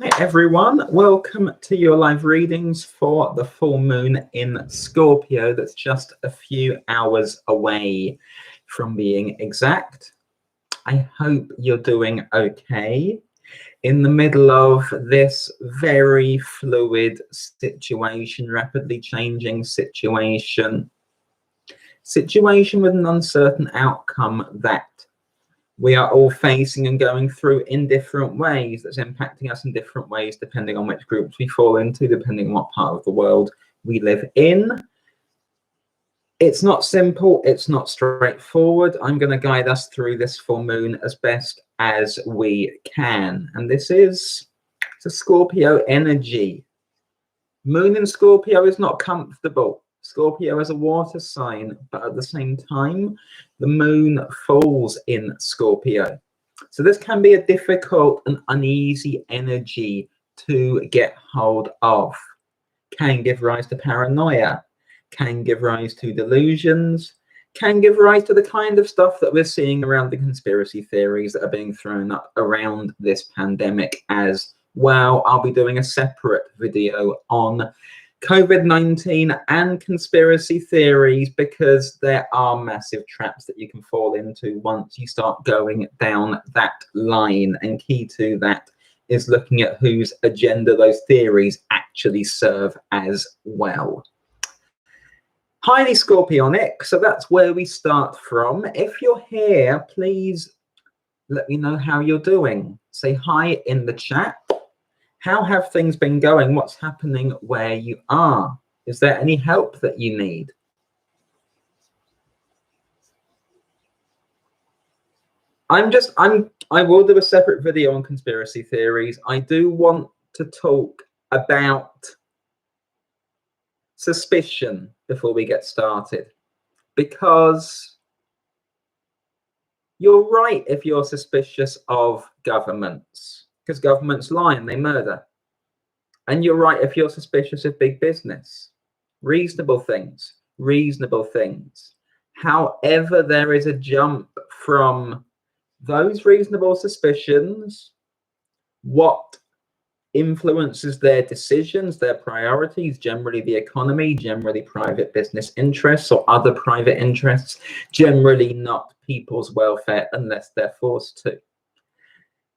Hi everyone, welcome to your live readings for the full moon in Scorpio that's just a few hours away from being exact. I hope you're doing okay in the middle of this very fluid situation, rapidly changing situation with an uncertain outcome that we are all facing and going through in different ways, that's impacting us in different ways depending on which groups we fall into, depending on what part of the world we live in. It's not simple, it's not straightforward. I'm going to guide us through this full moon as best as we can. And this is the Scorpio energy. Moon in Scorpio is not comfortable. Scorpio is a water sign, but at the same time, the moon falls in Scorpio. So this can be a difficult and uneasy energy to get hold of. Can give rise to paranoia, can give rise to delusions, can give rise to the kind of stuff that we're seeing around the conspiracy theories that are being thrown up around this pandemic as well. I'll be doing a separate video on COVID-19 and conspiracy theories because there are massive traps that you can fall into once you start going down that line, and key to that is looking at whose agenda those theories actually serve as well. Highly Scorpionic, so that's where we start from. If you're here, please let me know how you're doing. Say hi in the chat. How have things been going? What's happening where you are? Is there any help that you need? I will do a separate video on conspiracy theories. I do want to talk about suspicion before we get started, because you're right if you're suspicious of governments, because governments lie and they murder. And you're right if you're suspicious of big business. Reasonable things, reasonable things. However, there is a jump from those reasonable suspicions, what influences their decisions, their priorities, generally the economy, generally private business interests or other private interests, generally not people's welfare unless they're forced to.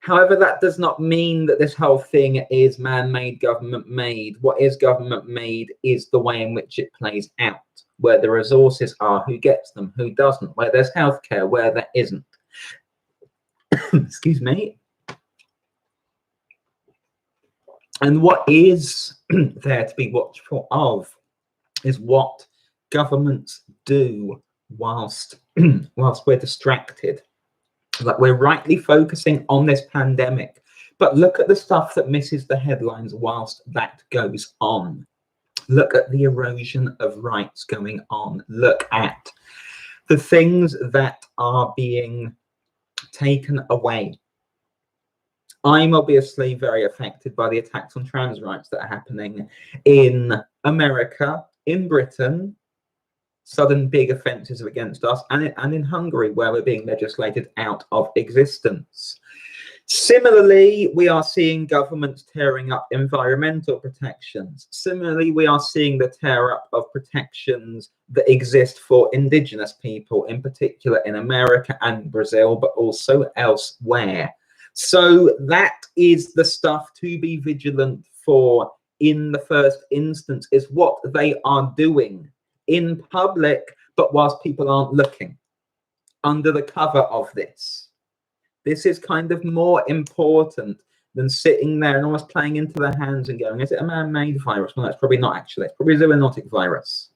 However, that does not mean that this whole thing is man-made, government-made. What is government-made is the way in which it plays out, where the resources are, who gets them, who doesn't, where there's healthcare, where there isn't. Excuse me. And what is there to be watchful of is what governments do whilst we're distracted. Like, we're rightly focusing on this pandemic, but look at the stuff that misses the headlines whilst that goes on. Look at the erosion of rights going on. Look at the things that are being taken away. I'm obviously very affected by the attacks on trans rights that are happening in America, in Britain, sudden big offences against us, and in Hungary, where we're being legislated out of existence. Similarly, we are seeing governments tearing up environmental protections. Similarly, we are seeing the tear up of protections that exist for indigenous people, in particular in America and Brazil, but also elsewhere. So that is the stuff to be vigilant for in the first instance, is what they are doing in public, but whilst people aren't looking, under the cover of this. This is kind of more important than sitting there and almost playing into their hands and going, is it a man-made virus? Well, that's probably not actually. It's probably a zoonotic virus.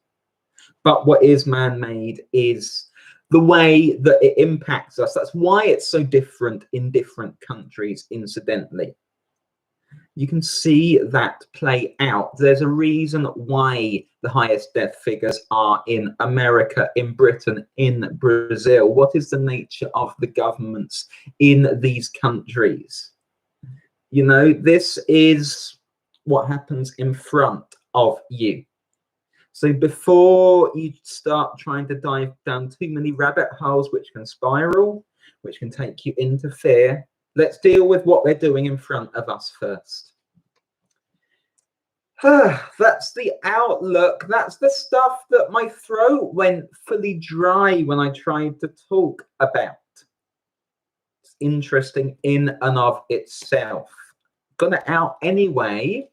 But what is man-made is the way that it impacts us. That's why it's so different in different countries, incidentally. You can see that play out. There's a reason why the highest death figures are in America, in Britain, in Brazil. What is the nature of the governments in these countries? You know, this is what happens in front of you. So before you start trying to dive down too many rabbit holes, which can spiral, which can take you into fear, let's deal with what they're doing in front of us first. That's the outlook. That's the stuff that my throat went fully dry when I tried to talk about. It's interesting in and of itself. Got it out anyway.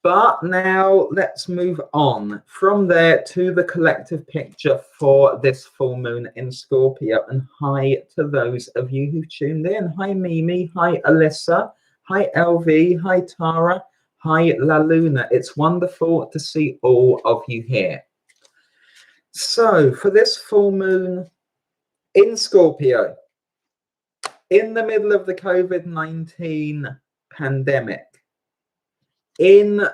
But now let's move on from there to the collective picture for this full moon in Scorpio. And hi to those of you who've tuned in. Hi, Mimi. Hi, Alyssa. Hi, LV. Hi, Tara. Hi, La Luna. It's wonderful to see all of you here. So for this full moon in Scorpio, in the middle of the COVID-19 pandemic, in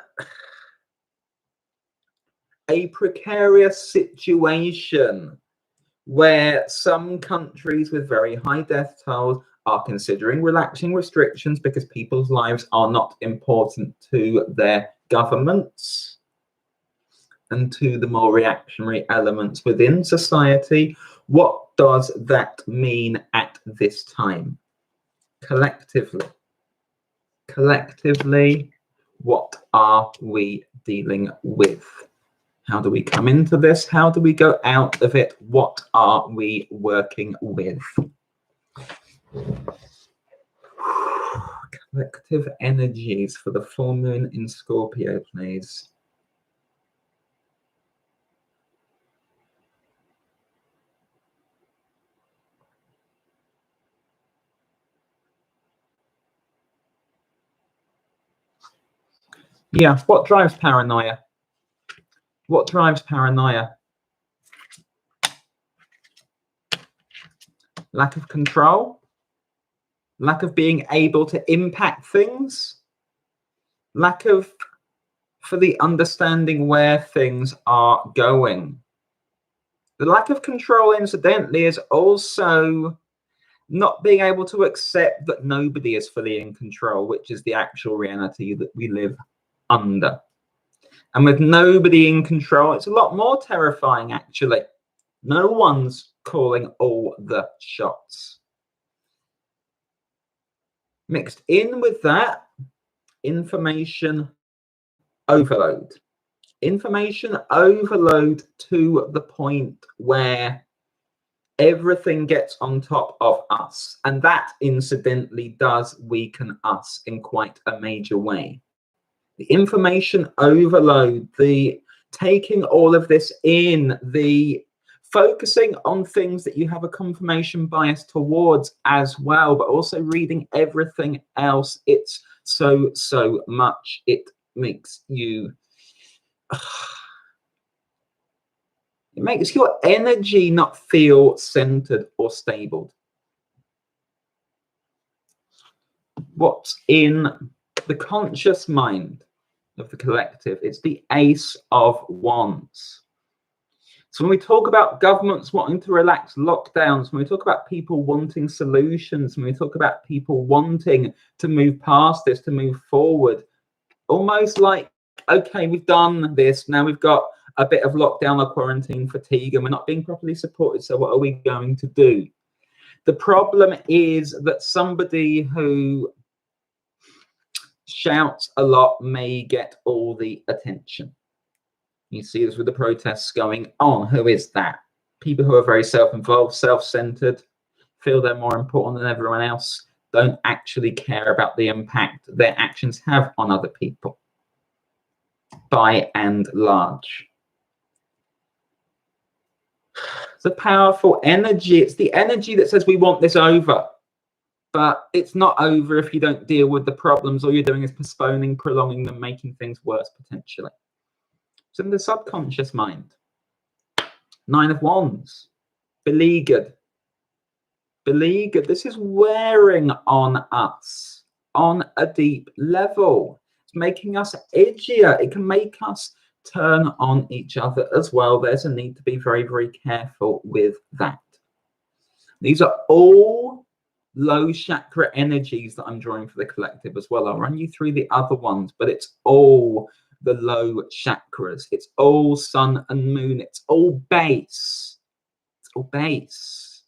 a precarious situation where some countries with very high death tolls are considering relaxing restrictions because people's lives are not important to their governments and to the more reactionary elements within society. What does that mean at this time? Collectively, what are we dealing with? How do we come into this? How do we go out of it? What are we working with? Collective energies for the full moon in Scorpio, please. Yeah, what drives paranoia? What drives paranoia? Lack of control? Lack of being able to impact things? Lack of fully understanding where things are going? The lack of control, incidentally, is also not being able to accept that nobody is fully in control, which is the actual reality that we live under. And with nobody in control, it's a lot more terrifying, actually. No one's calling all the shots. Mixed in with that, information overload. Information overload to the point where everything gets on top of us. And that, incidentally, does weaken us in quite a major way. The information overload, the taking all of this in, the focusing on things that you have a confirmation bias towards as well, but also reading everything else. It's so much. It makes you... It makes your energy not feel centered or stable. What's in the conscious mind of the collective? It's the Ace of Wands. So when we talk about governments wanting to relax lockdowns, when we talk about people wanting solutions, when we talk about people wanting to move past this, to move forward, almost like, okay, we've done this, now we've got a bit of lockdown or quarantine fatigue and we're not being properly supported, so what are we going to do? The problem is that somebody who shouts a lot may get all the attention. You see this with the protests going on. Who is that? People who are very self-involved, self-centered, feel they're more important than everyone else, don't actually care about the impact their actions have on other people, by and large. It's a powerful energy. It's the energy that says we want this over. But it's not over if you don't deal with the problems. All you're doing is postponing, prolonging them, making things worse potentially. It's in the subconscious mind. 9 of Wands. Beleaguered. Beleaguered. This is wearing on us on a deep level. It's making us edgier. It can make us turn on each other as well. There's a need to be very careful with that. These are all low chakra energies that I'm drawing for the collective as well. I'll run you through the other ones, but it's all the low chakras. It's all sun and moon. It's all base. It's all base.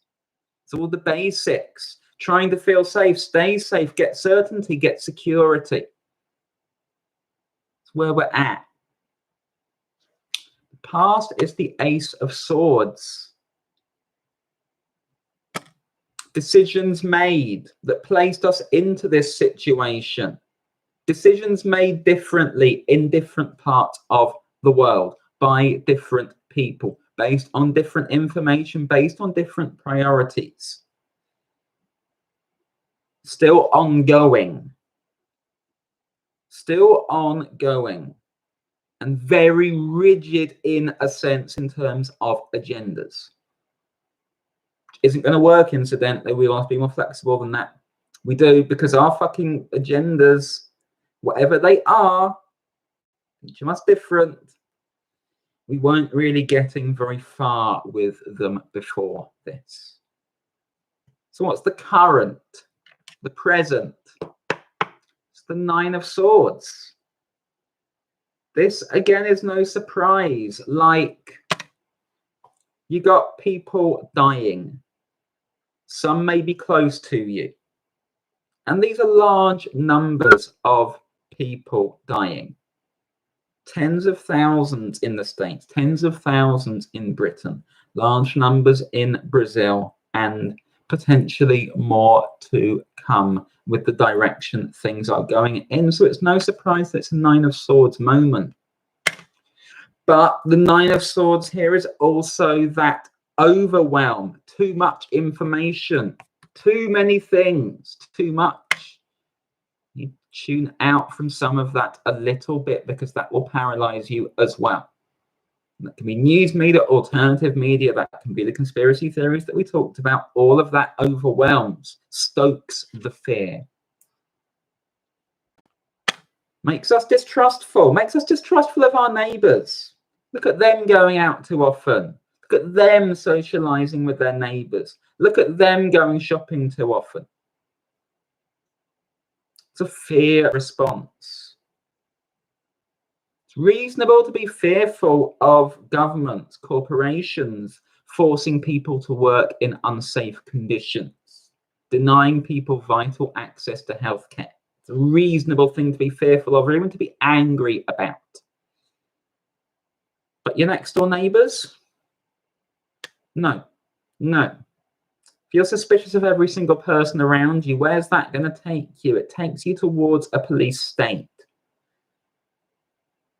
It's all the basics. Trying to feel safe, stay safe, get certainty, get security. It's where we're at. The past is the Ace of Swords. Decisions made that placed us into this situation. Decisions made differently in different parts of the world by different people, based on different information, based on different priorities. Still ongoing. Still ongoing. And very rigid in a sense in terms of agendas. Isn't going to work, incidentally. We want to be more flexible than that. We do, because our fucking agendas, whatever they are, each of us different, we weren't really getting very far with them before this. So what's the current? The present? It's the Nine of Swords. This, again, is no surprise. Like, you got people dying. Some may be close to you. And these are large numbers of people dying. Tens of thousands in the States, tens of thousands in Britain, large numbers in Brazil, and potentially more to come with the direction things are going in. So it's no surprise that it's a Nine of Swords moment. But the Nine of Swords here is also that overwhelm, too much information, too many things, too much. You tune out from some of that a little bit, because that will paralyze you as well. That can be news media, alternative media, that can be the conspiracy theories that we talked about. All of that overwhelms, stokes the fear. Makes us distrustful of our neighbors. Look at them going out too often. Look at them socializing with their neighbors. Look at them going shopping too often. It's a fear response. It's reasonable to be fearful of governments, corporations, forcing people to work in unsafe conditions, denying people vital access to healthcare. It's a reasonable thing to be fearful of, or even to be angry about. But your next door neighbors? No. If you're suspicious of every single person around you, where's that going to take you? It takes you towards a police state.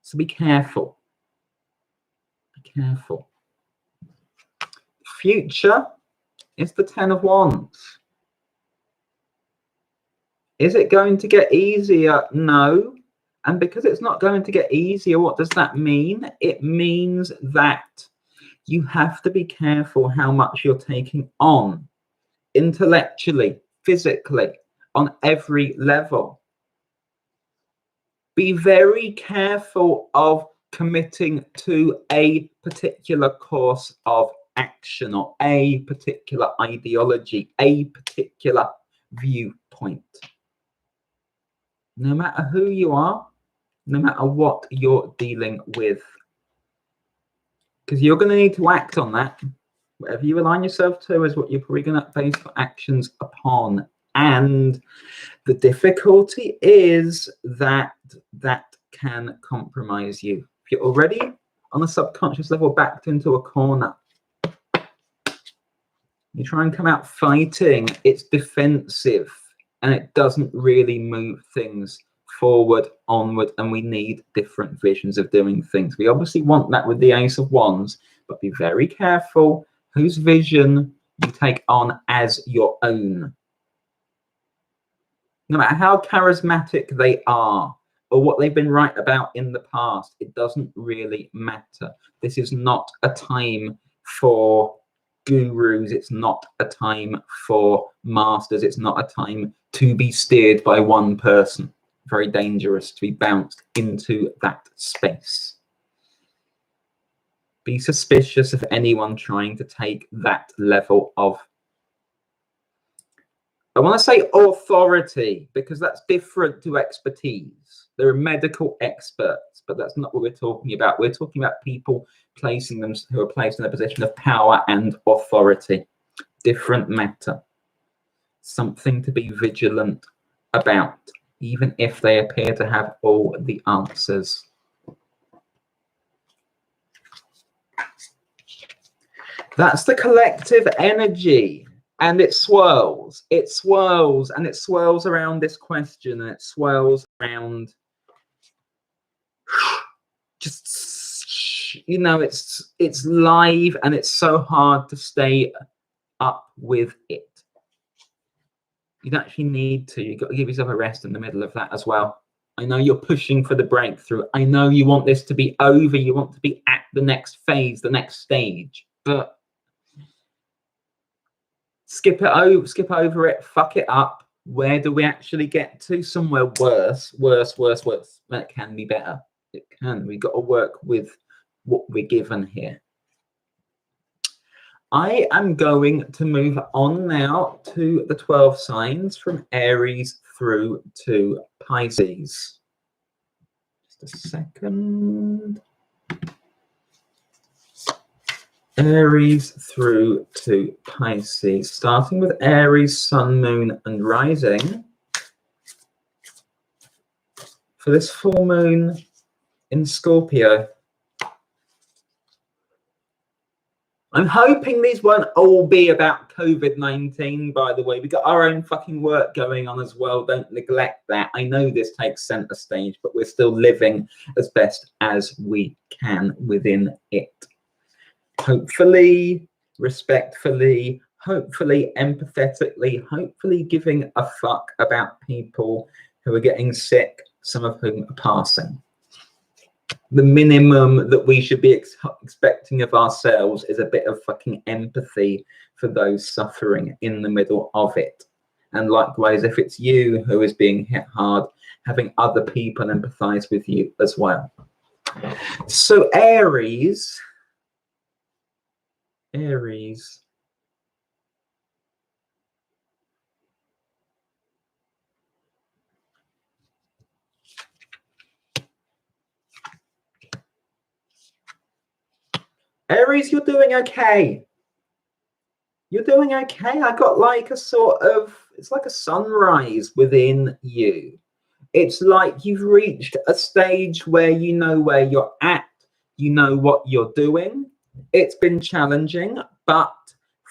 So be careful. Be careful. Future is the Ten of Wands. Is it going to get easier? No. And because it's not going to get easier, what does that mean? It means that you have to be careful how much you're taking on. Intellectually, physically, on every level. Be very careful of committing to a particular course of action, or a particular ideology, a particular viewpoint. No matter who you are, no matter what you're dealing with. Because you're going to need to act on that. Whatever you align yourself to is what you're probably going to base your actions upon. And the difficulty is that that can compromise you. If you're already on a subconscious level backed into a corner, you try and come out fighting, it's defensive, and it doesn't really move things forward, onward, and we need different visions of doing things. We obviously want that with the Ace of Wands, but be very careful whose vision you take on as your own. No matter how charismatic they are, or what they've been right about in the past, it doesn't really matter. This is not a time for gurus. It's not a time for masters. It's not a time to be steered by one person. Very dangerous to be bounced into that space. Be suspicious of anyone trying to take that level of, I want to say authority, because that's different to expertise. There are medical experts, but that's not what we're talking about. We're talking about people who are placed in a position of power and authority. Different matter. Something to be vigilant about. even if they appear to have all the answers. That's the collective energy, and it swirls, and it swirls around this question, and it swirls around just, you know, it's live, and it's so hard to stay up with it. You don't actually need to. You've got to give yourself a rest in the middle of that as well. I know you're pushing for the breakthrough. I know you want this to be over. You want to be at the next phase, the next stage, but skip over it, fuck it up. Where do we actually get to? Somewhere worse. That can be better. It can. We've got to work with what we're given here. I am going to move on now to the 12 signs from Aries through to Pisces. Just a second. Aries through to Pisces. Starting with Aries, Sun, Moon, and Rising. For this full moon in Scorpio. I'm hoping these won't all be about COVID-19, by the way. We've got our own fucking work going on as well. Don't neglect that. I know this takes center stage, but we're still living as best as we can within it. Hopefully, respectfully, hopefully, empathetically, hopefully giving a fuck about people who are getting sick, some of whom are passing. The minimum that we should be expecting of ourselves is a bit of fucking empathy for those suffering in the middle of it. And likewise, if it's you who is being hit hard, having other people empathize with you as well. So Aries. Aries Aries, you're doing okay. You're doing okay. I got like a sort of, it's like a sunrise within you. It's like you've reached a stage where you know where you're at, you know what you're doing. It's been challenging, but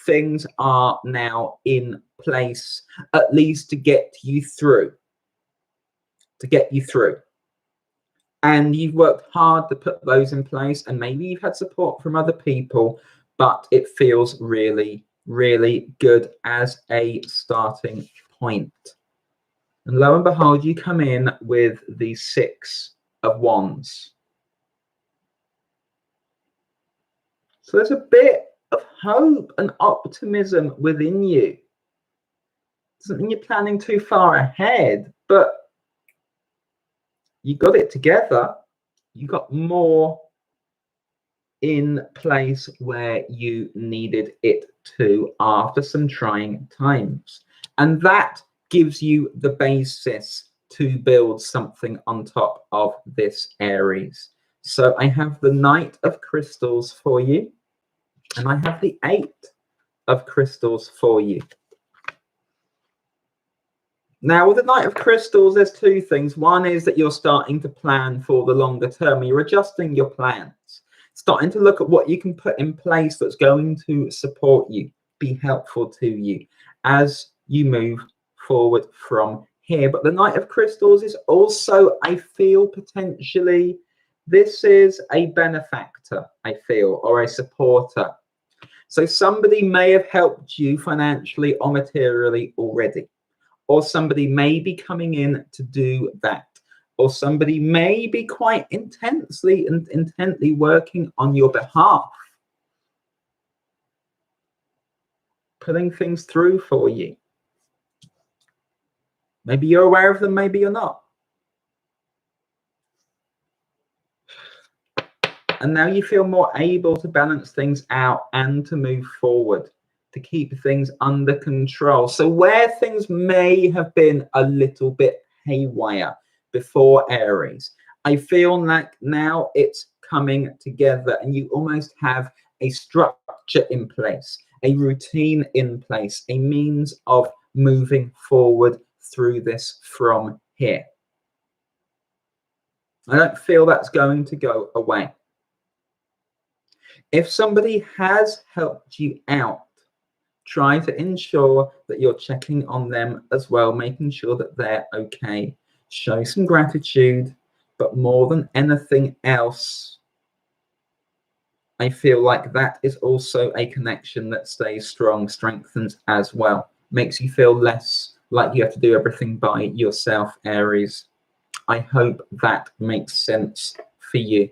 things are now in place, at least to get you through. And you've worked hard to put those in place, and maybe you've had support from other people, but it feels really, really good as a starting point. And lo and behold, you come in with the 6 of Wands. So there's a bit of hope and optimism within you. Doesn't mean you're planning too far ahead, but you got it together. You got more in place where you needed it to after some trying times. And that gives you the basis to build something on top of this, Aries. So I have the Knight of Crystals for you, and I have the 8 of Crystals for you. Now, with the Knight of Crystals, there's 2 things. One is that you're starting to plan for the longer term. You're adjusting your plans, starting to look at what you can put in place that's going to support you, be helpful to you as you move forward from here. But the Knight of Crystals is also, I feel, potentially, this is a benefactor, I feel, or a supporter. So somebody may have helped you financially or materially already. Or somebody may be coming in to do that. Or somebody may be quite intensely and intently working on your behalf, putting things through for you. Maybe you're aware of them, maybe you're not. And now you feel more able to balance things out and to move forward, to keep things under control. So where things may have been a little bit haywire before, Aries, I feel like now it's coming together and you almost have a structure in place, a routine in place, a means of moving forward through this from here. I don't feel that's going to go away. If somebody has helped you out, try to ensure that you're checking on them as well, making sure that they're okay. Show some gratitude, but more than anything else, I feel like that is also a connection that stays strong, strengthens as well. Makes you feel less like you have to do everything by yourself, Aries. I hope that makes sense for you.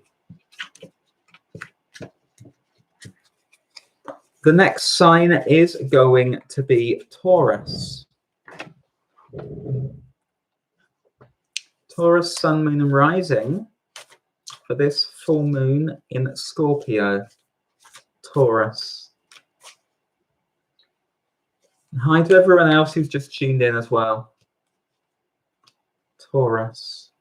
The next sign is going to be Taurus. Taurus, sun, moon, and rising for this full moon in Scorpio. Taurus. Hi to everyone else who's just tuned in as well. Taurus.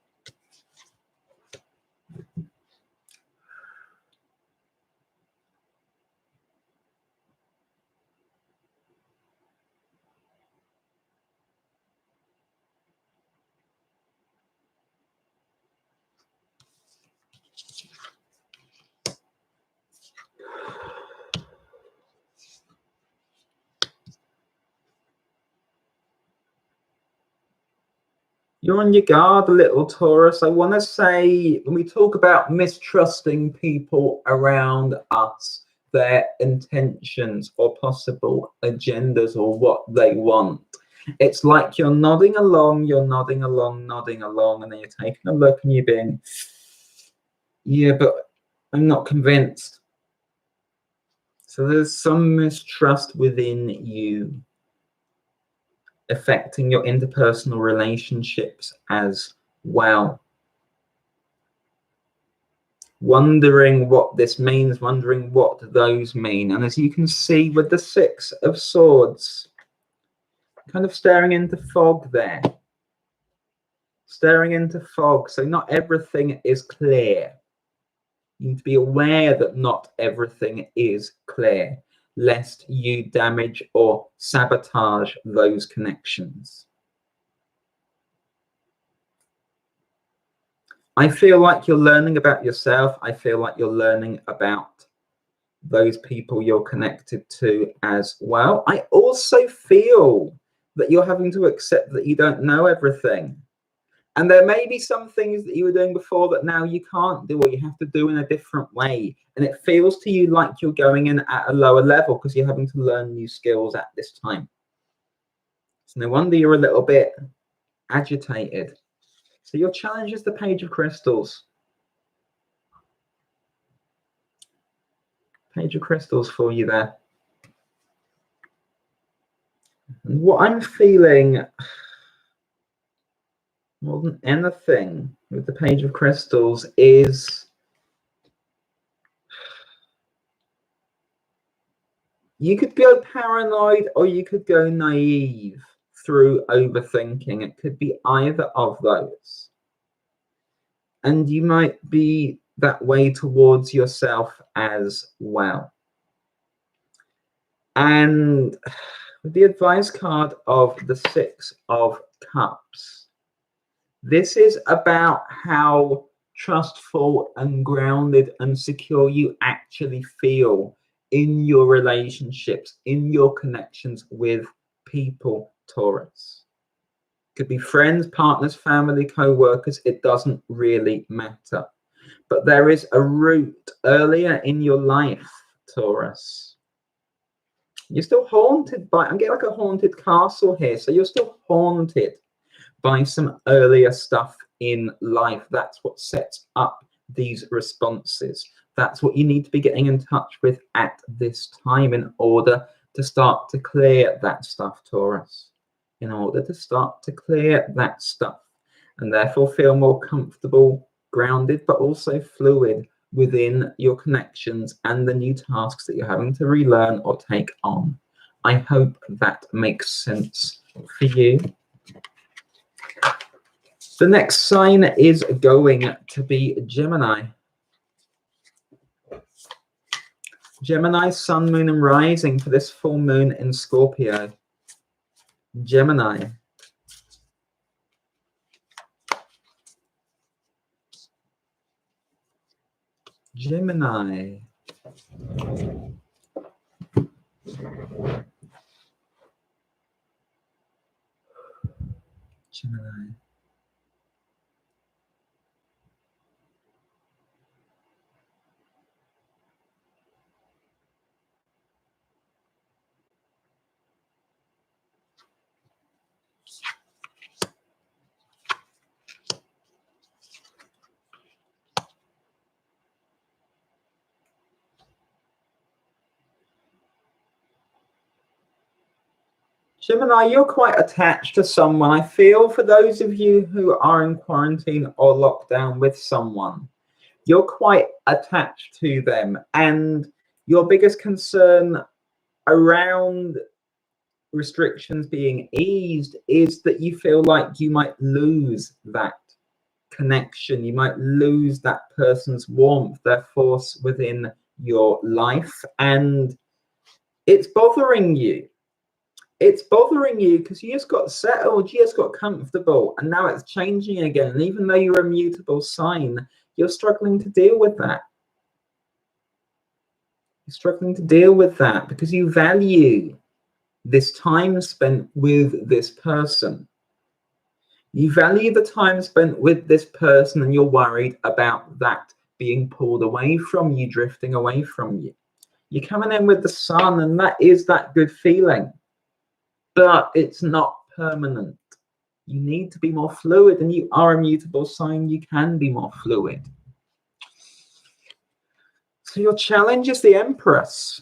You're on your guard a little, Taurus. I want to say, when we talk about mistrusting people around us, their intentions or possible agendas or what they want, it's like you're nodding along, nodding along, and then you're taking a look and you're being, yeah, but I'm not convinced. So there's some mistrust within you, affecting your interpersonal relationships as well. Wondering what this means, wondering what those mean. And as you can see with the Six of Swords, kind of staring into fog there. Staring into fog. So not everything is clear. You need to be aware that not everything is clear, lest you damage or sabotage those connections. I feel like you're learning about yourself. I feel like you're learning about those people you're connected to as well. I also feel that you're having to accept that you don't know everything. And there may be some things that you were doing before that now you can't do, or you have to do in a different way. And it feels to you like you're going in at a lower level because you're having to learn new skills at this time. So no wonder you're a little bit agitated. So your challenge is the Page of Crystals. Page of Crystals for you there. And what I'm feeling more than anything with the Page of Crystals is you could go paranoid or you could go naive through overthinking. It could be either of those. And you might be that way towards yourself as well. And with the advice card of the Six of Cups, this is about how trustful and grounded and secure you actually feel in your relationships, in your connections with people, Taurus. Could be friends, partners, family, co-workers. It doesn't really matter. But there is a root earlier in your life, Taurus. You're still haunted by, I'm getting like a haunted castle here. So you're still haunted by some earlier stuff in life. That's what sets up these responses. That's what you need to be getting in touch with at this time in order to start to clear that stuff, Taurus. In order to start to clear that stuff and therefore feel more comfortable, grounded, but also fluid within your connections and the new tasks that you're having to relearn or take on. I hope that makes sense for you. The next sign is going to be Gemini. Gemini, sun, moon, and rising for this full moon in Scorpio. Gemini. Gemini. Gemini. Gemini, you're quite attached to someone. I feel for those of you who are in quarantine or lockdown with someone, you're quite attached to them. And your biggest concern around restrictions being eased is that you feel like you might lose that connection. You might lose that person's warmth, their force within your life. And it's bothering you. It's bothering you because you just got settled, you just got comfortable, and now it's changing again. And even though you're a mutable sign, you're struggling to deal with that. You're struggling to deal with that because you value this time spent with this person. You value the time spent with this person, and you're worried about that being pulled away from you, drifting away from you. You're coming in with the sun, and that is that good feeling. But it's not permanent. You need to be more fluid, and you are a mutable sign. You can be more fluid. So your challenge is the Empress.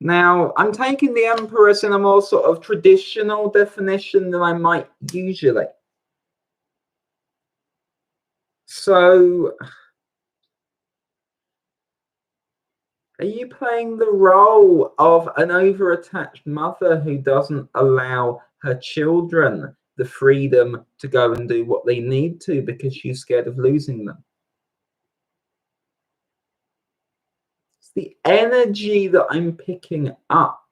Now, I'm taking the Empress in a more sort of traditional definition than I might usually. So, are you playing the role of an over-attached mother who doesn't allow her children the freedom to go and do what they need to because she's scared of losing them? It's the energy that I'm picking up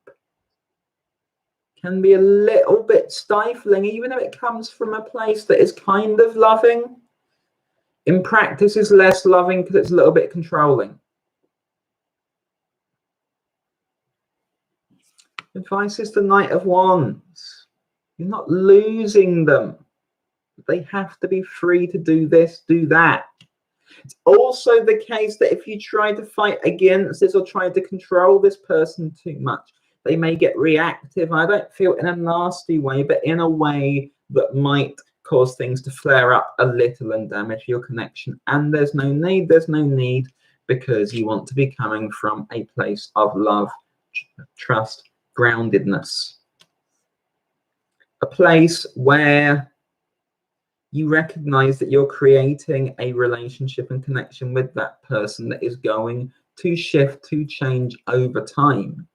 can be a little bit stifling, even if it comes from a place that is kind of loving. In practice, is less loving because it's a little bit controlling. Advice is the Knight of Wands. You're not losing them. They have to be free to do this, do that. It's also the case that if you try to fight against this or try to control this person too much, they may get reactive. I don't feel in a nasty way, but in a way that might cause things to flare up a little and damage your connection. And there's no need because you want to be coming from a place of love, trust, groundedness. A place where you recognize that you're creating a relationship and connection with that person that is going to shift, to change over time.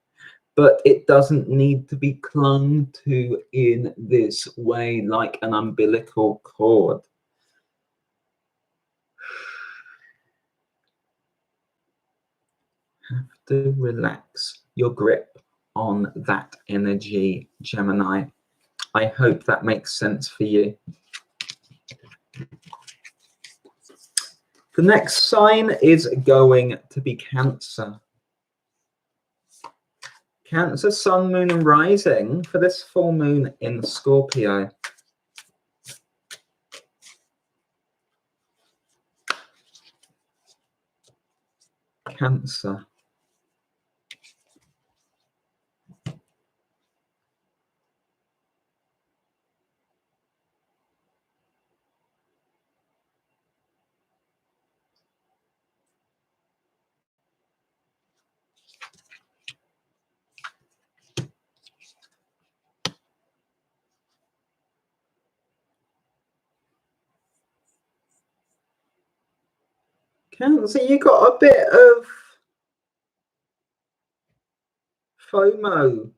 But it doesn't need to be clung to in this way like an umbilical cord. Have to relax your grip on that energy, Gemini. I hope that makes sense for you. The next sign is going to be Cancer. Cancer, sun, moon, and rising for this full moon in Scorpio. Cancer. Cancer, you got a bit of FOMO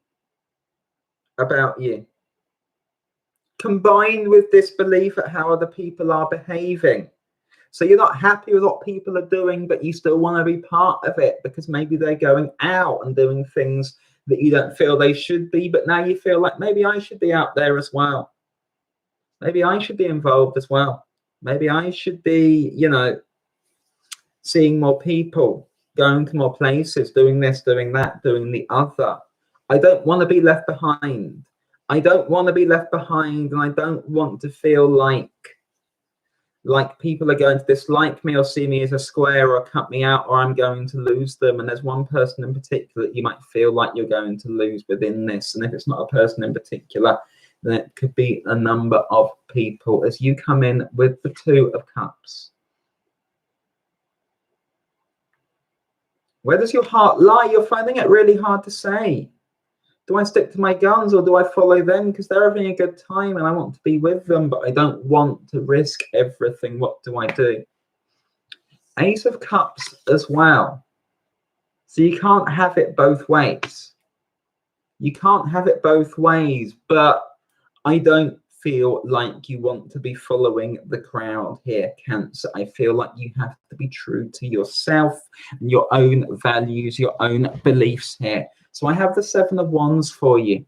about you, combined with this belief at how other people are behaving. So you're not happy with what people are doing, but you still want to be part of it because maybe they're going out and doing things that you don't feel they should be, but now you feel like maybe I should be out there as well. Maybe I should be involved as well. Maybe I should be, you know, seeing more people, going to more places, doing this, doing that, doing the other. I don't want to be left behind. I don't want to be left behind, and I don't want to feel like people are going to dislike me or see me as a square or cut me out, or I'm going to lose them. And there's one person in particular that you might feel like you're going to lose within this. And if it's not a person in particular, then it could be a number of people. As you come in with the Two of Cups, where does your heart lie? You're finding it really hard to say. Do I stick to my guns or do I follow them? Because they're having a good time and I want to be with them, but I don't want to risk everything. What do I do? Ace of Cups as well. So you can't have it both ways. You can't have it both ways, but I don't feel like you want to be following the crowd here, Cancer. I feel like you have to be true to yourself and your own values, your own beliefs here. So I have the Seven of Wands for you.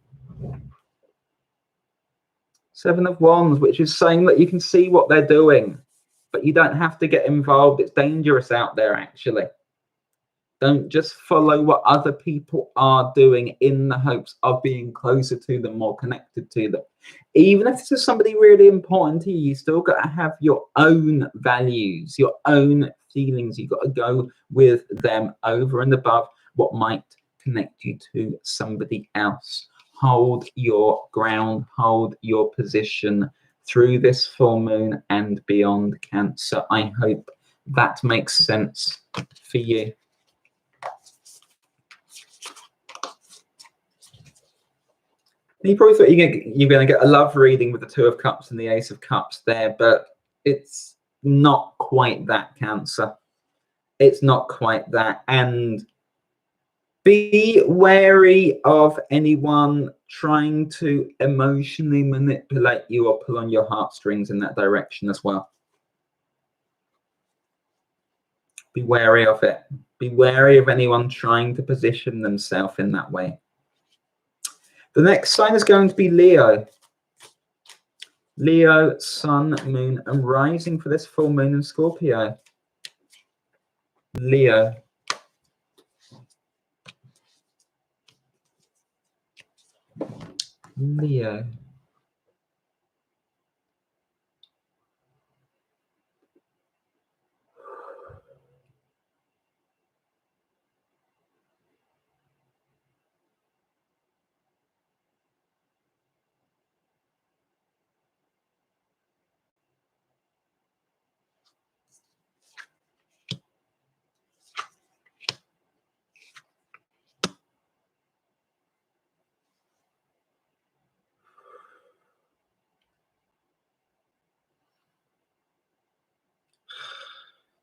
Seven of Wands, which is saying that you can see what they're doing, but you don't have to get involved. It's dangerous out there, actually. Don't just follow what other people are doing in the hopes of being closer to them, more connected to them. Even if this is somebody really important to you, you still got to have your own values, your own feelings. You've got to go with them over and above what might connect you to somebody else. Hold your ground, hold your position through this full moon and beyond, Cancer. I hope that makes sense for you. You probably thought you're going to get a love reading with the Two of Cups and the Ace of Cups there, but it's not quite that, Cancer. It's not quite that. And be wary of anyone trying to emotionally manipulate you or pull on your heartstrings in that direction as well. Be wary of it. Be wary of anyone trying to position themselves in that way. The next sign is going to be Leo. Leo, Sun, Moon, and Rising for this full moon in Scorpio. Leo. Leo.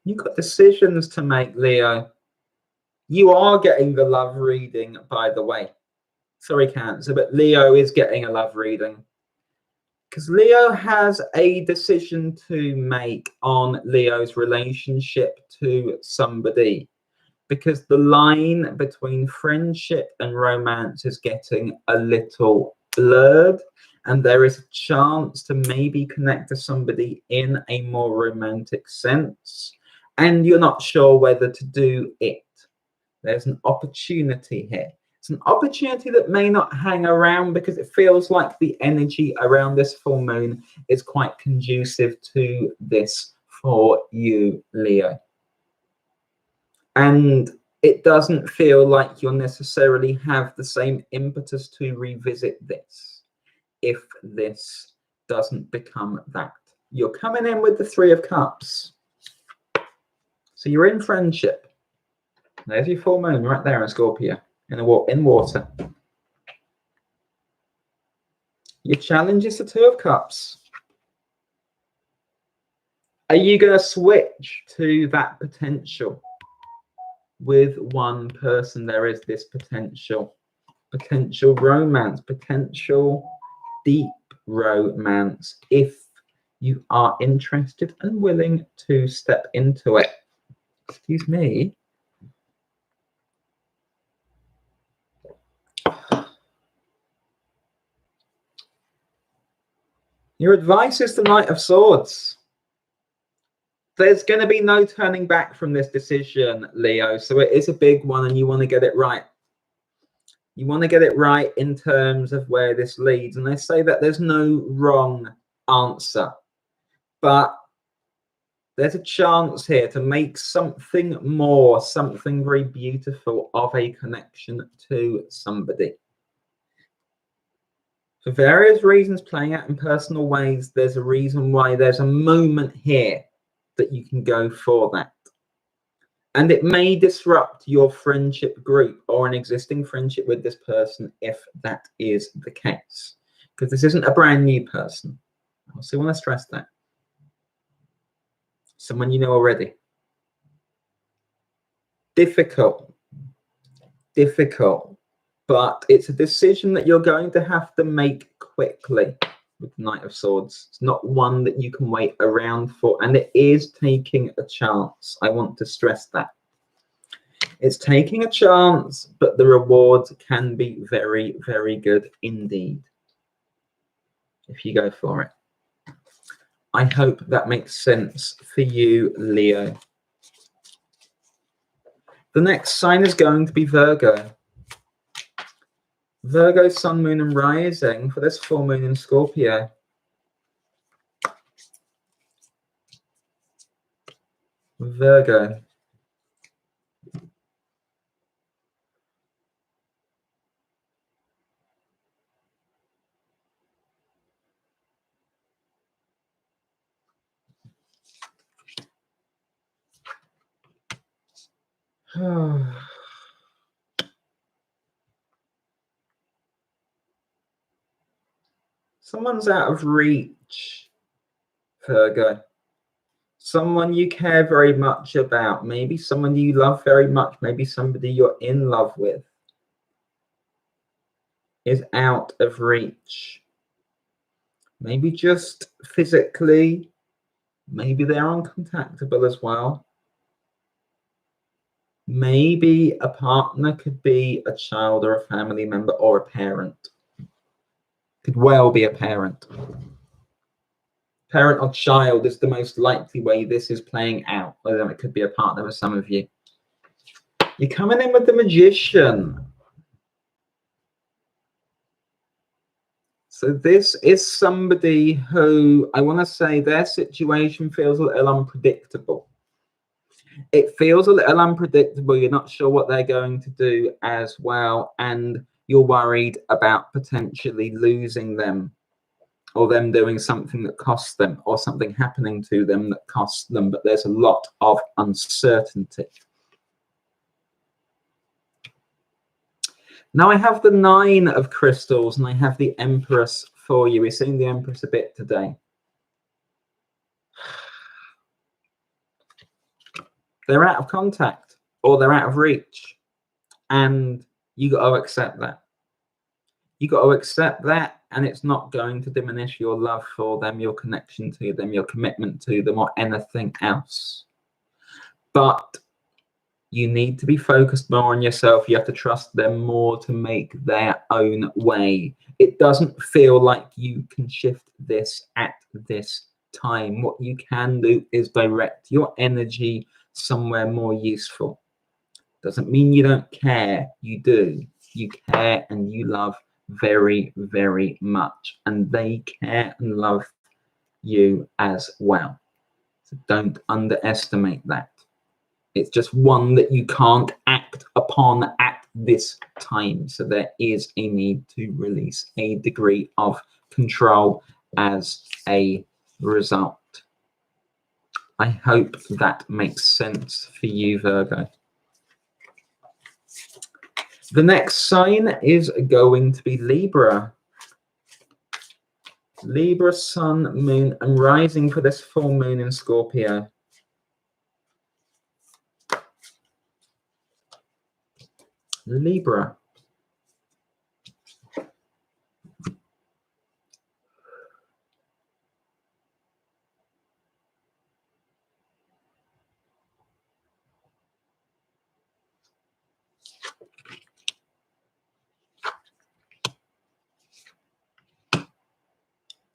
You've got decisions to make, Leo. You are getting the love reading, by the way. Sorry, Cancer, but Leo is getting a love reading. Because Leo has a decision to make on Leo's relationship to somebody. Because the line between friendship and romance is getting a little blurred. And there is a chance to maybe connect to somebody in a more romantic sense. And you're not sure whether to do it. There's an opportunity here. It's an opportunity that may not hang around because it feels like the energy around this full moon is quite conducive to this for you, Leo. And it doesn't feel like you'll necessarily have the same impetus to revisit this if this doesn't become that. You're coming in with the Three of Cups. So you're in friendship. There's your full moon right there in Scorpio, in water. Your challenge is the Two of Cups. Are you going to switch to that potential? With one person, there is this potential romance, potential deep romance, if you are interested and willing to step into it. Excuse me. Your advice is the Knight of Swords. There's going to be no turning back from this decision, Leo. So it is a big one and you want to get it right. You want to get it right in terms of where this leads. And they say that there's no wrong answer, but there's a chance here to make something more, something very beautiful of a connection to somebody. For various reasons playing out in personal ways, there's a reason why there's a moment here that you can go for that. And it may disrupt your friendship group or an existing friendship with this person if that is the case. Because this isn't a brand new person. I also want to stress that. Someone you know already. Difficult. But it's a decision that you're going to have to make quickly with the Knight of Swords. It's not one that you can wait around for, and it is taking a chance. I want to stress that. It's taking a chance, but the rewards can be very, very good indeed if you go for it. I hope that makes sense for you, Leo. The next sign is going to be Virgo. Virgo, Sun, Moon, and Rising for this full moon in Scorpio. Virgo. Someone's out of reach, Virgo. Someone you care very much about, maybe someone you love very much, maybe somebody you're in love with is out of reach. Maybe just physically, maybe they're uncontactable as well. Maybe a partner could be a child or a family member or a parent. Could well be a parent. Parent or child is the most likely way this is playing out. Although it could be a partner for some of you. You're coming in with the Magician. So this is somebody who, I want to say, their situation feels a little unpredictable. It feels a little unpredictable. You're not sure what they're going to do as well. And you're worried about potentially losing them, or them doing something that costs them, or something happening to them that costs them. But there's a lot of uncertainty. Now I have the 9 of Crystals and I have the Empress for you. We're seeing the Empress a bit today. They're out of contact or they're out of reach. And you got to accept that. You got to accept that, and it's not going to diminish your love for them, your connection to them, your commitment to them, or anything else. But you need to be focused more on yourself. You have to trust them more to make their own way. It doesn't feel like you can shift this at this time. What you can do is direct your energy somewhere more useful. Doesn't mean you don't care. You do. You care and you love very, very much. And they care and love you as well. So don't underestimate that. It's just one that you can't act upon at this time. So there is a need to release a degree of control as a result. I hope that makes sense for you, Virgo. The next sign is going to be Libra. Libra, Sun, Moon, and Rising for this full moon in Scorpio. Libra.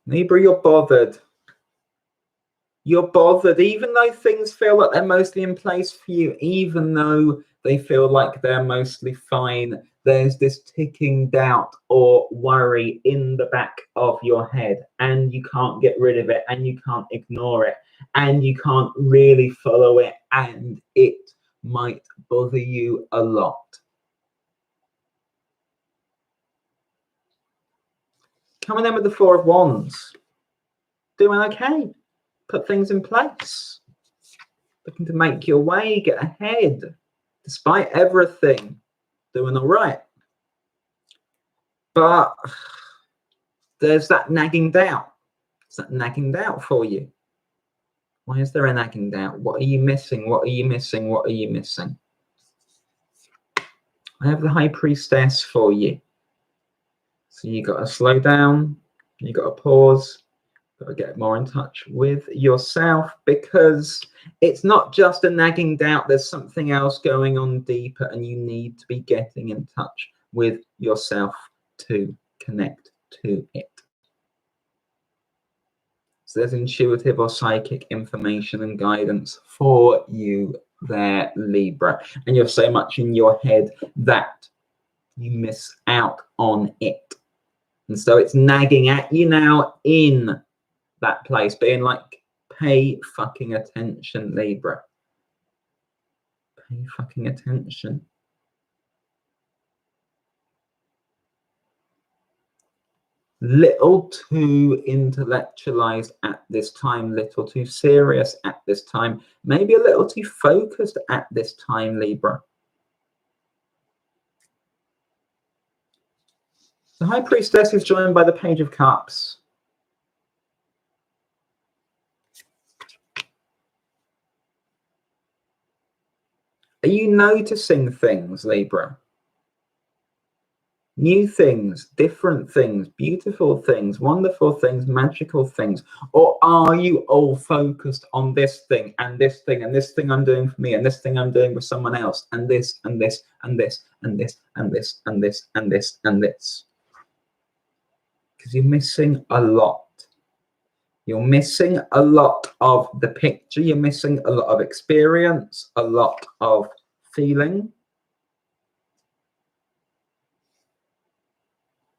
Libra, you're bothered. You're bothered, even though things feel like they're mostly in place for you, even though they feel like they're mostly fine. There's this ticking doubt or worry in the back of your head, and you can't get rid of it, and you can't ignore it, and you can't really follow it, and it might bother you a lot. Coming in with the Four of Wands. Doing okay. Put things in place. Looking to make your way, get ahead. Despite everything, doing all right. But there's that nagging doubt. It's that nagging doubt for you. Why is there a nagging doubt? What are you missing? What are you missing? What are you missing? I have the High Priestess for you. So you got to slow down. You got to pause. Got to get more in touch with yourself, because it's not just a nagging doubt. There's something else going on deeper, and you need to be getting in touch with yourself to connect to it. So there's intuitive or psychic information and guidance for you there, Libra. And you're so much in your head that you miss out on it. And so it's nagging at you now in that place, being like, pay fucking attention, Libra. Pay fucking attention. Little too intellectualized at this time, little too serious at this time, maybe a little too focused at this time, Libra. The High Priestess is joined by the Page of Cups. Are you noticing things, Libra? New things, different things, beautiful things, wonderful things, magical things? Or are you all focused on this thing and this thing and this thing I'm doing for me and this thing I'm doing with someone else and this and this and this and this and this and this and this and this? Because you're missing a lot. You're missing a lot of the picture. You're missing a lot of experience, a lot of feeling.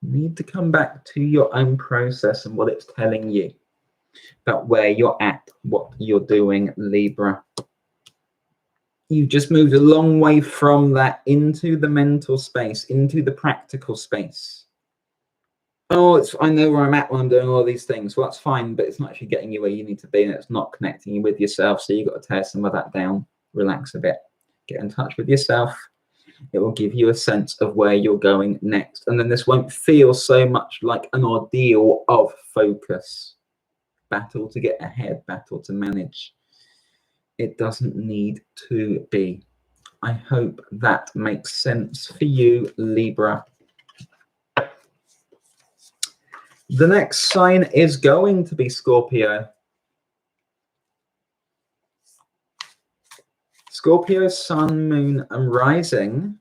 You need to come back to your own process and what it's telling you about where you're at, what you're doing, Libra. You just moved a long way from that into the mental space, into the practical space. Oh, I know where I'm at when I'm doing all these things. Well, that's fine, but it's not actually getting you where you need to be, and it's not connecting you with yourself. So you've got to tear some of that down, relax a bit, get in touch with yourself. It will give you a sense of where you're going next. And then this won't feel so much like an ordeal of focus. Battle to get ahead, battle to manage. It doesn't need to be. I hope that makes sense for you, Libra. The next sign is going to be Scorpio. Scorpio, sun, moon, and rising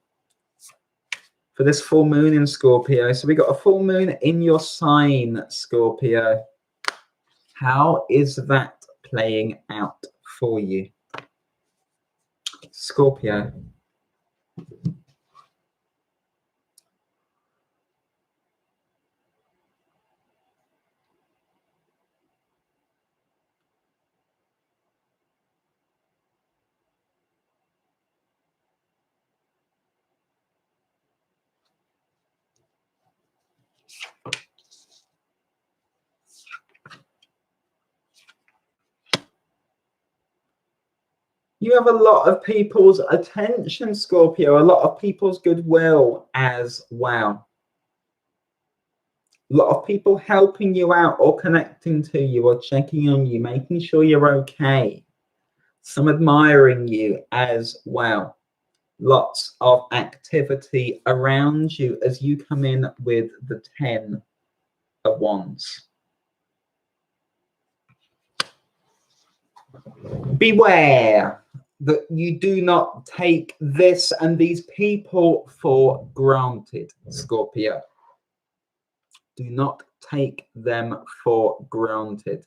for this full moon in Scorpio. So we got a full moon in your sign, Scorpio. How is that playing out for you, Scorpio? You have a lot of people's attention, Scorpio, a lot of people's goodwill as well. A lot of people helping you out or connecting to you or checking on you, making sure you're okay. Some admiring you as well. Lots of activity around you as you come in with the 10 of Wands. Beware that you do not take this and these people for granted, Scorpio. Do not take them for granted.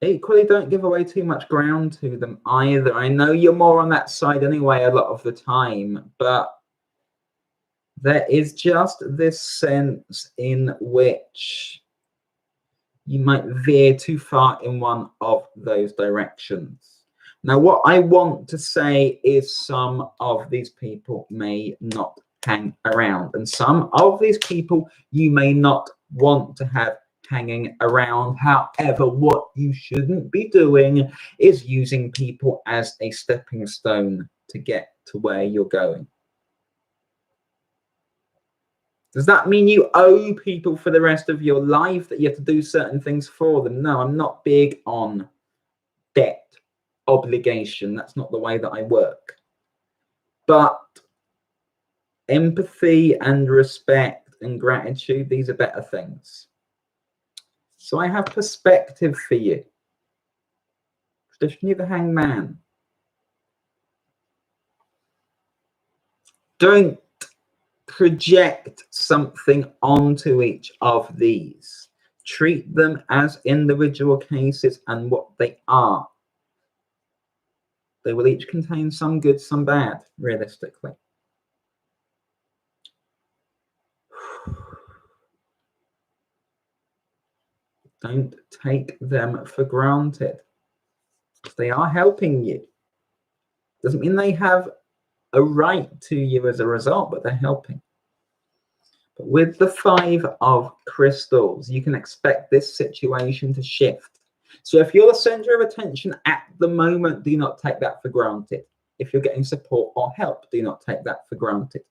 Equally, don't give away too much ground to them either. I know you're more on that side anyway a lot of the time, but there is just this sense in which you might veer too far in one of those directions. Now, what I want to say is some of these people may not hang around, and some of these people you may not want to have hanging around. However, what you shouldn't be doing is using people as a stepping stone to get to where you're going. Does that mean you owe people for the rest of your life, that you have to do certain things for them? No, I'm not big on debt, obligation. That's not the way that I work. But empathy and respect and gratitude, these are better things. So I have perspective for you. Traditionally the hangman. Don't project something onto each of these. Treat them as individual cases and what they are. They will each contain some good, some bad, realistically. Don't take them for granted. They are helping you. Doesn't mean they have a right to you as a result, but they're helping. But with the 5 of crystals, you can expect this situation to shift. So if you're the center of attention at the moment, do not take that for granted. If you're getting support or help, do not take that for granted.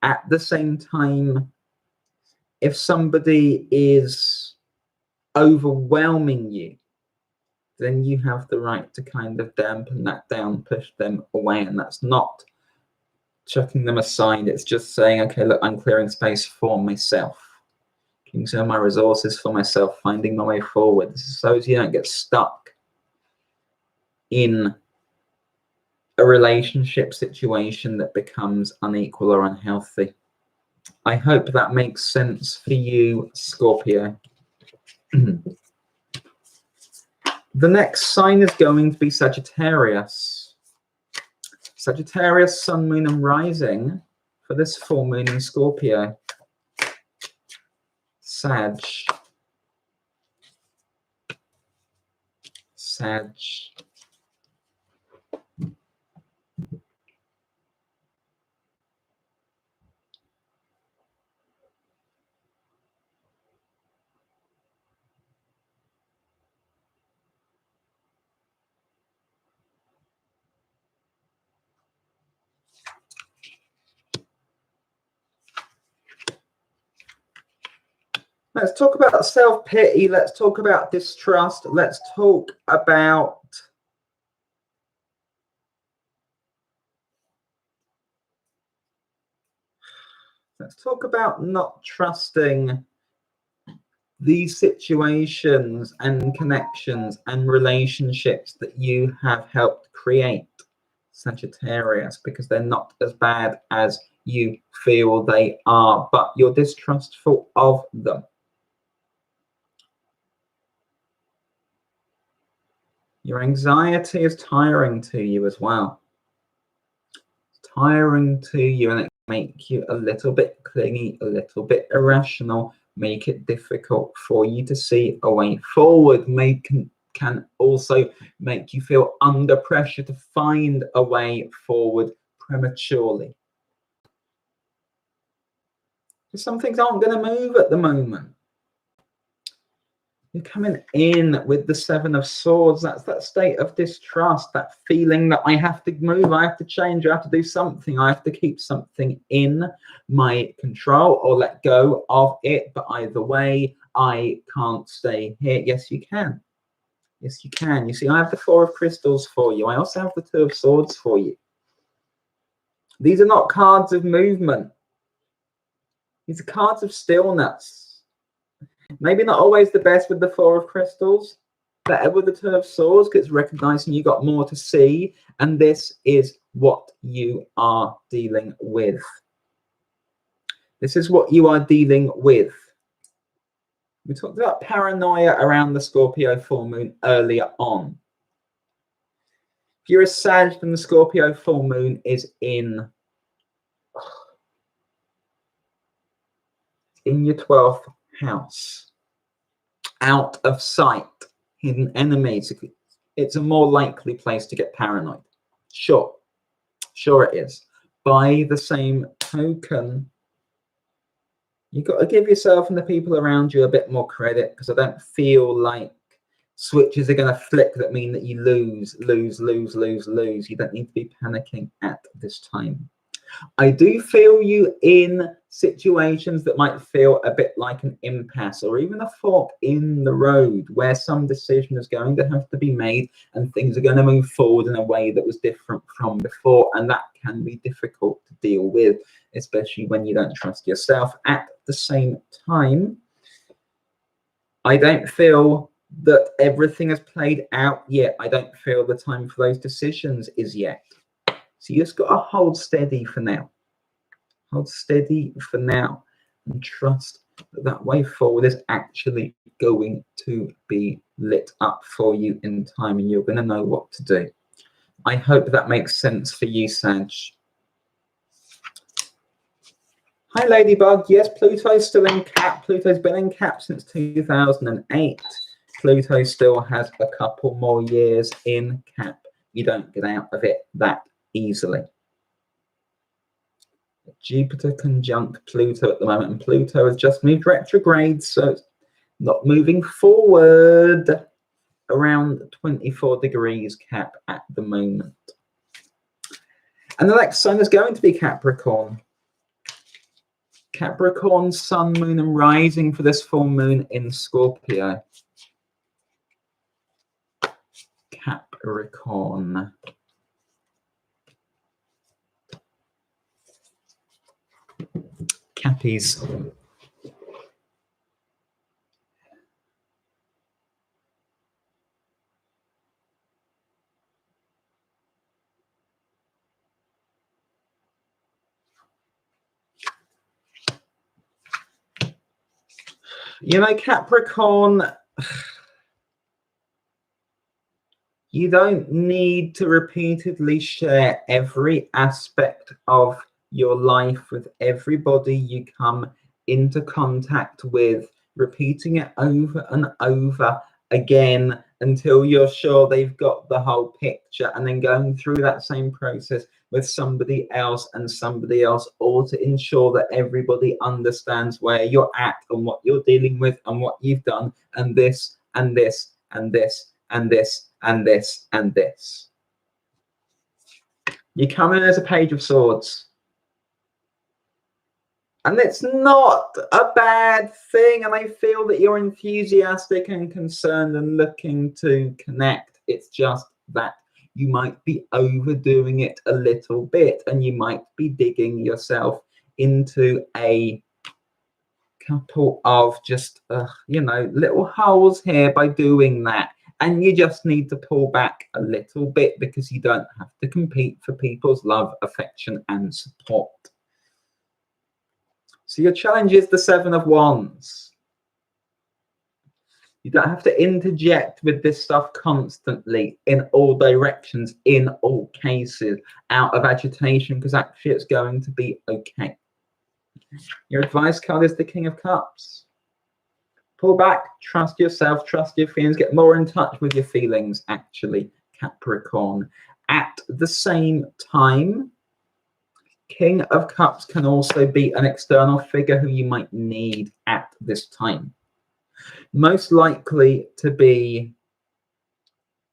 At the same time, if somebody is overwhelming you, then you have the right to kind of dampen that down, push them away. And that's not chucking them aside. It's just saying, okay, look, I'm clearing space for myself, using my resources for myself, finding my way forward. This is so you don't get stuck in a relationship situation that becomes unequal or unhealthy. I hope that makes sense for you, Scorpio. The next sign is going to be Sagittarius. Sagittarius, Sun, Moon, and Rising for this full moon in Scorpio. Sag. Let's talk about self-pity. Let's talk about distrust. Let's talk about not trusting these situations and connections and relationships that you have helped create, Sagittarius, because they're not as bad as you feel they are, but you're distrustful of them. Your anxiety is tiring to you as well. It's tiring to you, and it can make you a little bit clingy, a little bit irrational, make it difficult for you to see a way forward, can also make you feel under pressure to find a way forward prematurely. Some things aren't going to move at the moment. You're coming in with the 7 of Swords. That's that state of distrust, that feeling that I have to move, I have to change, I have to do something, I have to keep something in my control or let go of it. But either way, I can't stay here. Yes, you can. Yes, you can. You see, I have the 4 of Crystals for you. I also have the 2 of Swords for you. These are not cards of movement. These are cards of stillness. Maybe not always the best with the 4 of Crystals, better with the 2 of Swords, because it's recognizing you got more to see, and this is what you are dealing with. This is what you are dealing with. We talked about paranoia around the Scorpio full moon earlier on. If you're a Sag and the Scorpio full moon is in your 12th house, out of sight, hidden enemies, it's a more likely place to get paranoid. Sure it is. By the same token, you've got to give yourself and the people around you a bit more credit, because I don't feel like switches are going to flick that mean that you lose. You don't need to be panicking at this time. I do feel you in situations that might feel a bit like an impasse, or even a fork in the road, where some decision is going to have to be made and things are going to move forward in a way that was different from before, and that can be difficult to deal with, especially when you don't trust yourself. At the same time, I don't feel that everything has played out yet. I don't feel the time for those decisions is yet. So you just got to hold steady for now. Hold steady for now and trust that that way forward is actually going to be lit up for you in time, and you're going to know what to do. I hope that makes sense for you, Sag. Hi, Ladybug. Yes, Pluto's still in Cap. Pluto's been in Cap since 2008. Pluto still has a couple more years in Cap. You don't get out of it that easily. Jupiter conjunct Pluto at the moment, and Pluto has just moved retrograde, so it's not moving forward. Around 24 degrees Cap at the moment. And the next sign is going to be Capricorn. Capricorn, Sun, Moon, and Rising for this full moon in Scorpio. Capricorn. Cappies. You know, Capricorn, you don't need to repeatedly share every aspect of your life with everybody you come into contact with, repeating it over and over again until you're sure they've got the whole picture, and then going through that same process with somebody else and somebody else, all to ensure that everybody understands where you're at and what you're dealing with and what you've done, and this and this and this and this and this and this. You come in as a Page of Swords. And it's not a bad thing, and I feel that you're enthusiastic and concerned and looking to connect. It's just that you might be overdoing it a little bit, and you might be digging yourself into a couple of just, you know, little holes here by doing that. And you just need to pull back a little bit, because you don't have to compete for people's love, affection, and support. So your challenge is the Seven of Wands. You don't have to interject with this stuff constantly in all directions, in all cases, out of agitation, because actually it's going to be okay. Your advice card is the King of Cups. Pull back, trust yourself, trust your feelings, get more in touch with your feelings, actually, Capricorn. At the same time, King of Cups can also be an external figure who you might need at this time. Most likely to be,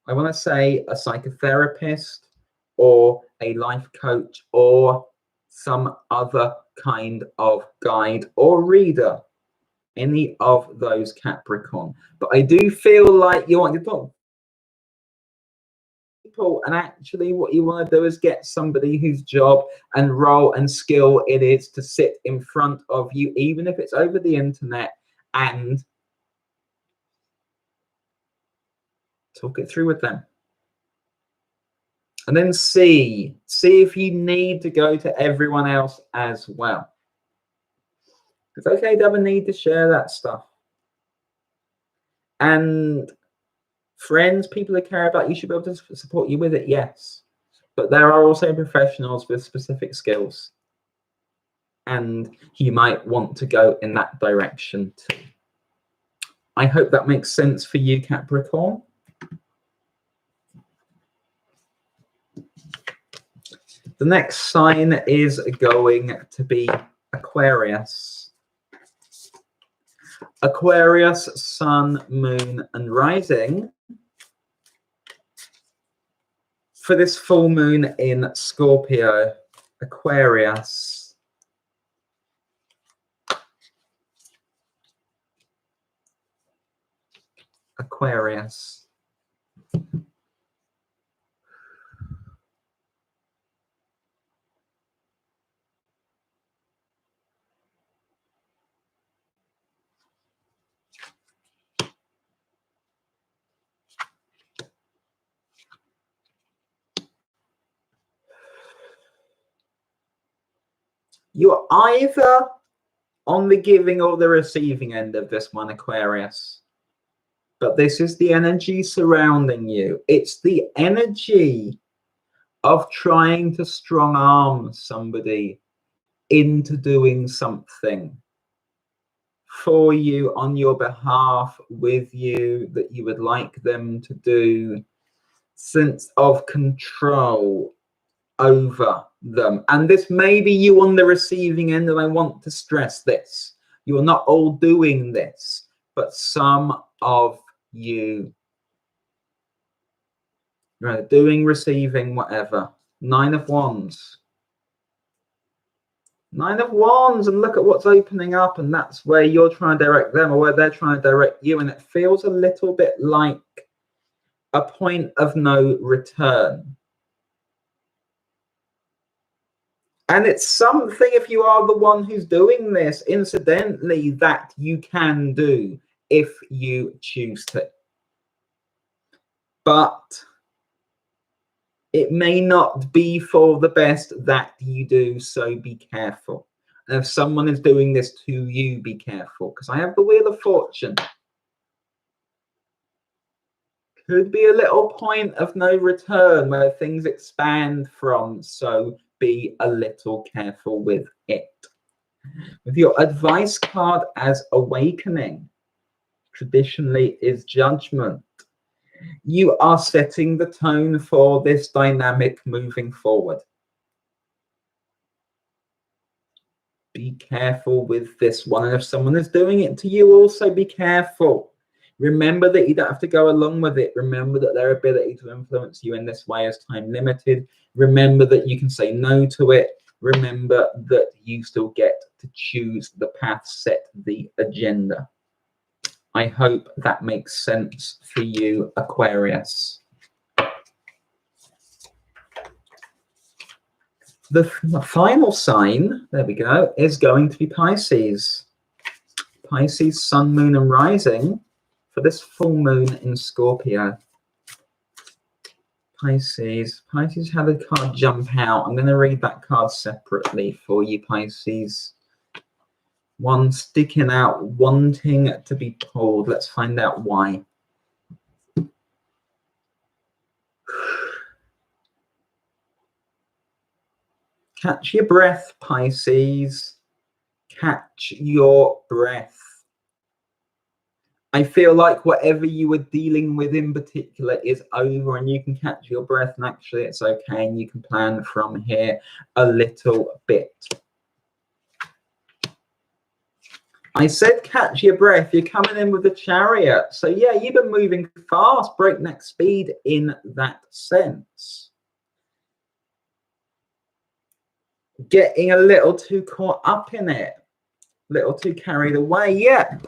I want to say, a psychotherapist or a life coach or some other kind of guide or reader. Any of those, Capricorn. But I do feel like you want to talk people, and actually what you want to do is get somebody whose job and role and skill it is to sit in front of you, even if it's over the internet, and talk it through with them. And then see if you need to go to everyone else as well. It's okay to have a need to share that stuff. And friends, people who care about you should be able to support you with it, yes. But there are also professionals with specific skills. And you might want to go in that direction too. I hope that makes sense for you, Capricorn. The next sign is going to be Aquarius. Aquarius, sun, moon, and rising. For this full moon in Scorpio, Aquarius. Aquarius. You're either on the giving or the receiving end of this one, Aquarius. But this is the energy surrounding you. It's the energy of trying to strong arm somebody into doing something for you, on your behalf, with you, that you would like them to do. Sense of control over them. And this may be you on the receiving end, and I want to stress this. You're not all doing this, but some of you, right, doing, receiving, whatever. 9 of Wands. 9 of Wands, and look at what's opening up, and that's where you're trying to direct them, or where they're trying to direct you, and it feels a little bit like a point of no return. And it's something, if you are the one who's doing this, incidentally, that you can do if you choose to. But it may not be for the best that you do, so be careful. And if someone is doing this to you, be careful, because I have the Wheel of Fortune. Could be a little point of no return where things expand from, so be a little careful with it. With your advice card as Awakening, traditionally is Judgment. You are setting the tone for this dynamic moving forward. Be careful with this one. And if someone is doing it to you, also be careful. Remember that you don't have to go along with it. Remember that their ability to influence you in this way is time limited. Remember that you can say no to it. Remember that you still get to choose the path, set the agenda. I hope that makes sense for you, Aquarius. The final sign, there we go, is going to be Pisces. Pisces, sun, moon, and rising for this full moon in Scorpio. Pisces had a card jump out. I'm going to read that card separately for you, Pisces. One sticking out, wanting to be pulled. Let's find out why. Catch your breath, Pisces. Catch your breath. I feel like whatever you were dealing with in particular is over, and you can catch your breath, and actually it's okay, and you can plan from here a little bit. I said catch your breath. You're coming in with the Chariot. So yeah, you've been moving fast, breakneck speed in that sense. Getting a little too caught up in it. A little too carried away. Yeah.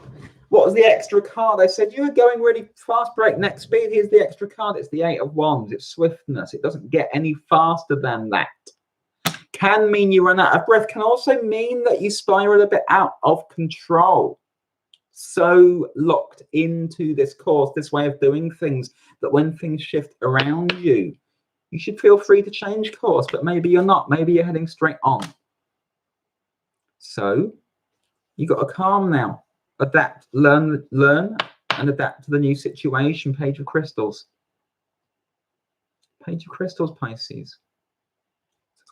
What was the extra card? I said you were going really fast, breakneck speed. Here's the extra card. It's the 8 of Wands. It's swiftness. It doesn't get any faster than that. Can mean you run out of breath. Can also mean that you spiral a bit out of control. So locked into this course, this way of doing things, that when things shift around you, you should feel free to change course, but maybe you're not. Maybe you're heading straight on. So you got to calm now. Adapt, learn, and adapt to the new situation. Page of Crystals. Page of Crystals, Pisces.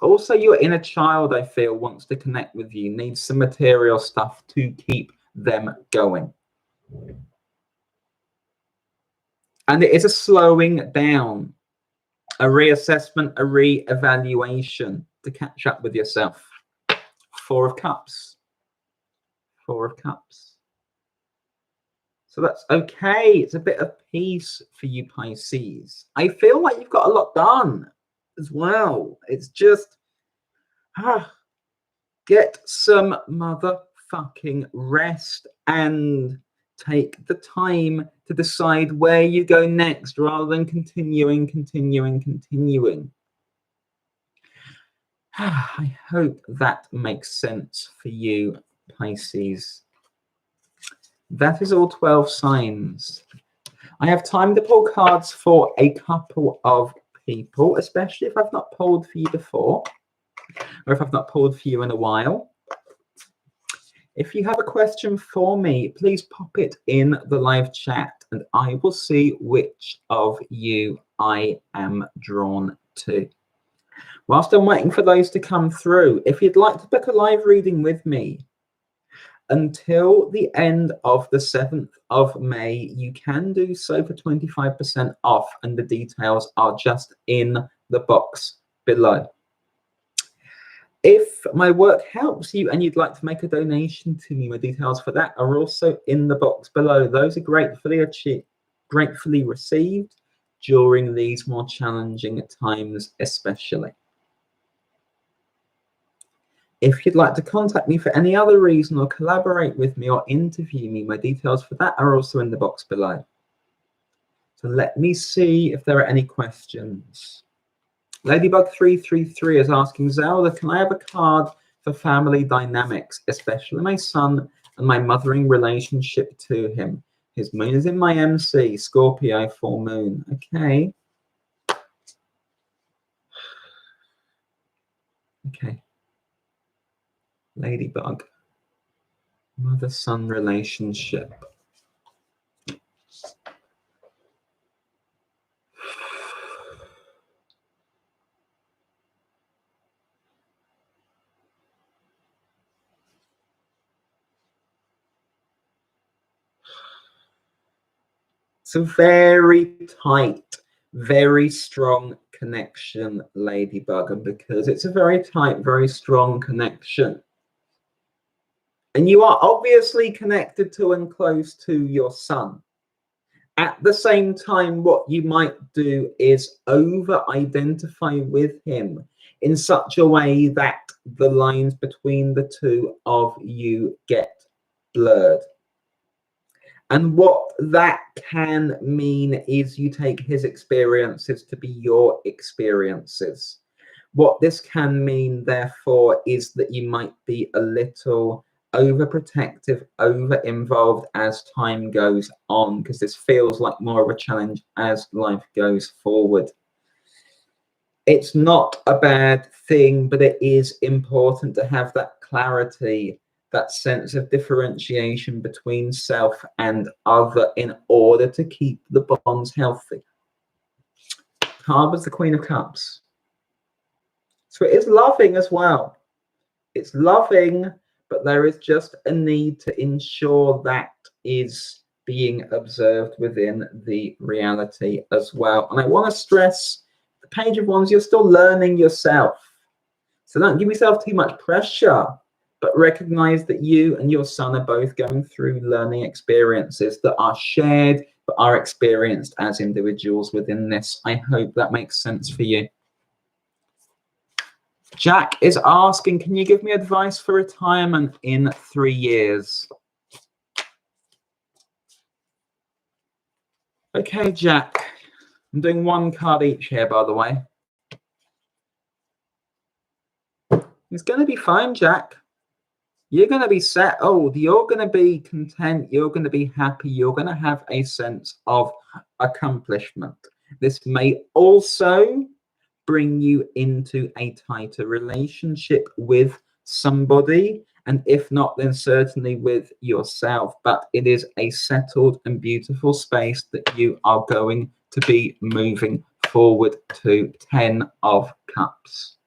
Also, your inner child, I feel, wants to connect with you, needs some material stuff to keep them going. And it is a slowing down, a reassessment, a re-evaluation to catch up with yourself. Four of Cups. Four of Cups. So that's okay. It's a bit of peace for you, Pisces. I feel like you've got a lot done as well. It's just, get some motherfucking rest and take the time to decide where you go next rather than continuing. I hope that makes sense for you, Pisces. That is all 12 signs. I have time to pull cards for a couple of people, especially if I've not pulled for you before, or if I've not pulled for you in a while. If you have a question for me, please pop it in the live chat and I will see which of you I am drawn to. Whilst I'm waiting for those to come through, if you'd like to book a live reading with me until the end of the 7th of May, you can do so for 25% off, and the details are just in the box below. If my work helps you and you'd like to make a donation to me, my details for that are also in the box below. Those are gratefully received during these more challenging times, especially. If you'd like to contact me for any other reason or collaborate with me or interview me, my details for that are also in the box below. So let me see if there are any questions. Ladybug 333 is asking, Zelda, can I have a card for family dynamics, especially my son and my mothering relationship to him? His moon is in my MC, Scorpio, full moon. Okay. Okay. Ladybug. Mother-son relationship. It's a very tight, very strong connection, Ladybug, and because it's a very tight, very strong connection, and you are obviously connected to and close to your son, at the same time, what you might do is over-identify with him in such a way that the lines between the two of you get blurred. And what that can mean is you take his experiences to be your experiences. What this can mean, therefore, is that you might be a little overprotective, over-involved as time goes on, because this feels like more of a challenge as life goes forward. It's not a bad thing, but it is important to have that clarity, that sense of differentiation between self and other in order to keep the bonds healthy. Harbour's the Queen of Cups. So it is loving as well. It's loving, but there is just a need to ensure that is being observed within the reality as well. And I want to stress, the Page of Wands, you're still learning yourself. So don't give yourself too much pressure, but recognize that you and your son are both going through learning experiences that are shared, but are experienced as individuals within this. I hope that makes sense for you. Jack is asking, can you give me advice for retirement in 3 years? Okay, Jack. I'm doing one card each here, by the way. It's going to be fine, Jack. You're going to be settled. You're going to be content. You're going to be happy. You're going to have a sense of accomplishment. This may also bring you into a tighter relationship with somebody, And if not, then certainly with yourself. But it is a settled and beautiful space that you are going to be moving forward to. 10 of Cups.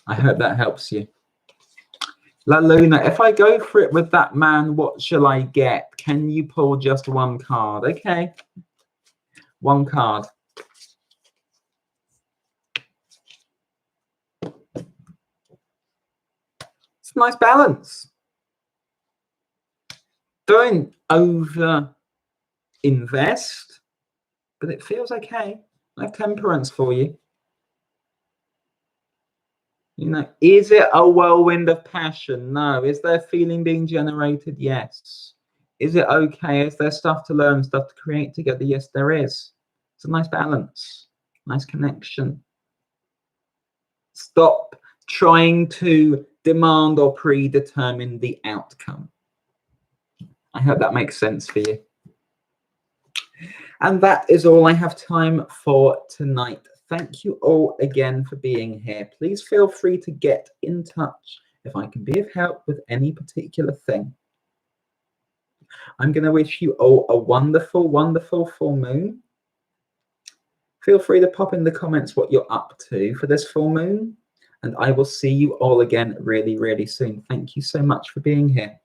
I hope that helps you. La Luna, if I go for it with that man, what shall I get? Can you pull just one card? Okay. One card. It's a nice balance. Don't over invest, but it feels okay. I have temperance for you. You know, is it a whirlwind of passion? No. Is there feeling being generated? Yes. Is it okay? Is there stuff to learn, stuff to create together? Yes, there is. It's a nice balance, nice connection. Stop trying to demand or predetermine the outcome. I hope that makes sense for you. And that is all I have time for tonight. Thank you all again for being here. Please feel free to get in touch if I can be of help with any particular thing. I'm going to wish you all a wonderful, wonderful full moon. Feel free to pop in the comments what you're up to for this full moon. And I will see you all again really, really soon. Thank you so much for being here.